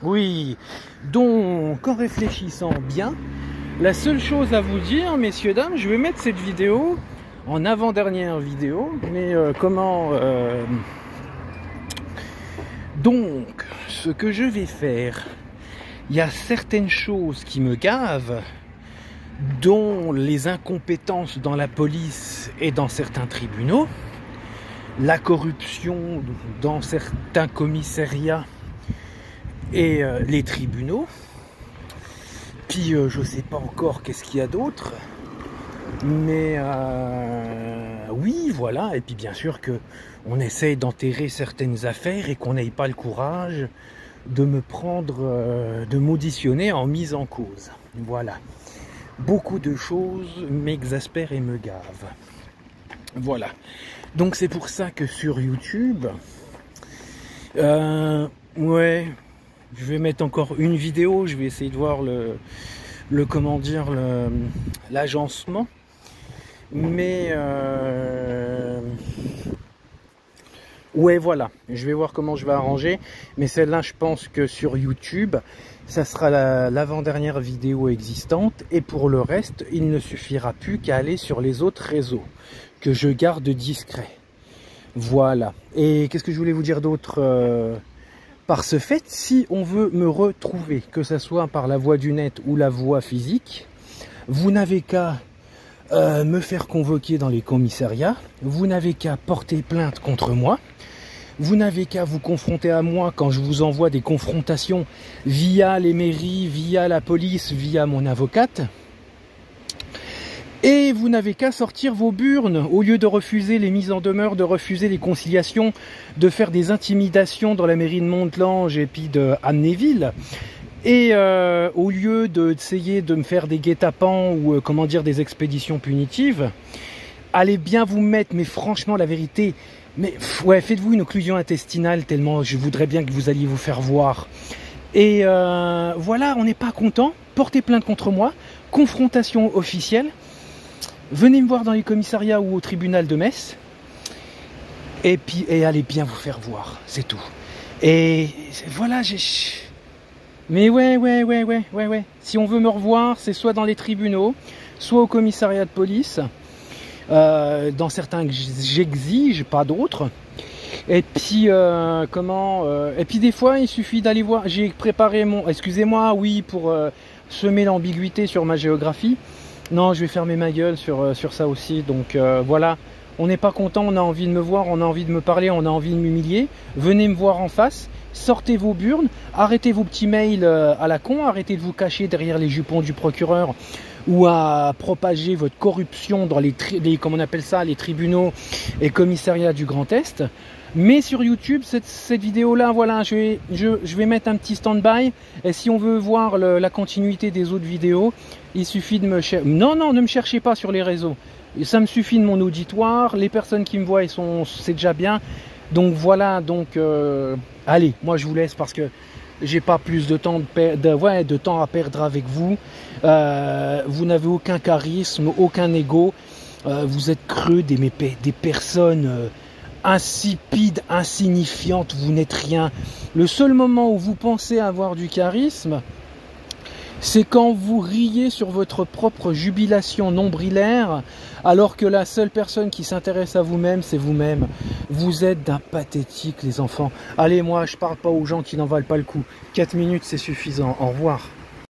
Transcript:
Oui, donc en réfléchissant bien, la seule chose à vous dire, messieurs, dames, je vais mettre cette vidéo en avant-dernière vidéo, mais donc, ce que je vais faire, il y a certaines choses qui me gavent, dont les incompétences dans la police et dans certains tribunaux, la corruption dans certains commissariats et les tribunaux. Puis je sais pas encore qu'est-ce qu'il y a d'autre, mais oui, voilà. Et puis bien sûr que on essaye d'enterrer certaines affaires et qu'on n'ait pas le courage de me prendre, de m'auditionner en mise en cause. Voilà. Beaucoup de choses m'exaspèrent et me gavent. Voilà. Donc c'est pour ça que sur YouTube, ouais, je vais mettre encore une vidéo. Je vais essayer de voir comment dire, l'agencement. Mais ouais, voilà, je vais voir comment je vais arranger, mais celle-là, je pense que sur YouTube, ça sera l'avant-dernière vidéo existante, et pour le reste, il ne suffira plus qu'à aller sur les autres réseaux, que je garde discret. Voilà, et qu'est-ce que je voulais vous dire d'autre par ce fait, si on veut me retrouver, que ce soit par la voie du net ou la voie physique, vous n'avez qu'à me faire convoquer dans les commissariats, vous n'avez qu'à porter plainte contre moi, vous n'avez qu'à vous confronter à moi quand je vous envoie des confrontations via les mairies, via la police, via mon avocate. Et vous n'avez qu'à sortir vos burnes, au lieu de refuser les mises en demeure, de refuser les conciliations, de faire des intimidations dans la mairie de Montelange et puis de Amnéville. Et au lieu d'essayer de me faire des guet-apens ou comment dire, des expéditions punitives, allez bien vous mettre, mais franchement la vérité, mais ouais, faites-vous une occlusion intestinale tellement je voudrais bien que vous alliez vous faire voir. Et voilà, on n'est pas content, portez plainte contre moi, confrontation officielle, venez me voir dans les commissariats ou au tribunal de Metz, et puis allez bien vous faire voir, c'est tout. Et voilà, mais ouais. Si on veut me revoir, c'est soit dans les tribunaux, soit au commissariat de police. Dans certains que j'exige, pas d'autres. Et puis et puis des fois il suffit d'aller voir. J'ai préparé mon, excusez-moi, oui, pour semer l'ambiguïté sur ma géographie. Non, je vais fermer ma gueule sur ça aussi. Donc voilà, on n'est pas content, on a envie de me voir, on a envie de me parler, on a envie de m'humilier. Venez me voir en face. Sortez vos burnes, arrêtez vos petits mails à la con, arrêtez de vous cacher derrière les jupons du procureur ou à propager votre corruption dans comment on appelle ça, les tribunaux et commissariats du Grand Est. Mais sur YouTube, cette vidéo-là, voilà, je vais mettre un petit stand-by. Et si on veut voir la continuité des autres vidéos, il suffit de me chercher. Non, ne me cherchez pas sur les réseaux. Ça me suffit de mon auditoire. Les personnes qui me voient, c'est déjà bien. Donc voilà, allez, moi je vous laisse parce que j'ai pas plus de temps de temps à perdre avec vous. Vous n'avez aucun charisme, aucun ego. Vous êtes creux, des personnes insipides, insignifiantes. Vous n'êtes rien. Le seul moment où vous pensez avoir du charisme, c'est quand vous riez sur votre propre jubilation nombrilaire, alors que la seule personne qui s'intéresse à vous-même, c'est vous-même. Vous êtes d'un pathétique, les enfants. Allez, moi, je parle pas aux gens qui n'en valent pas le coup. 4 minutes, c'est suffisant. Au revoir.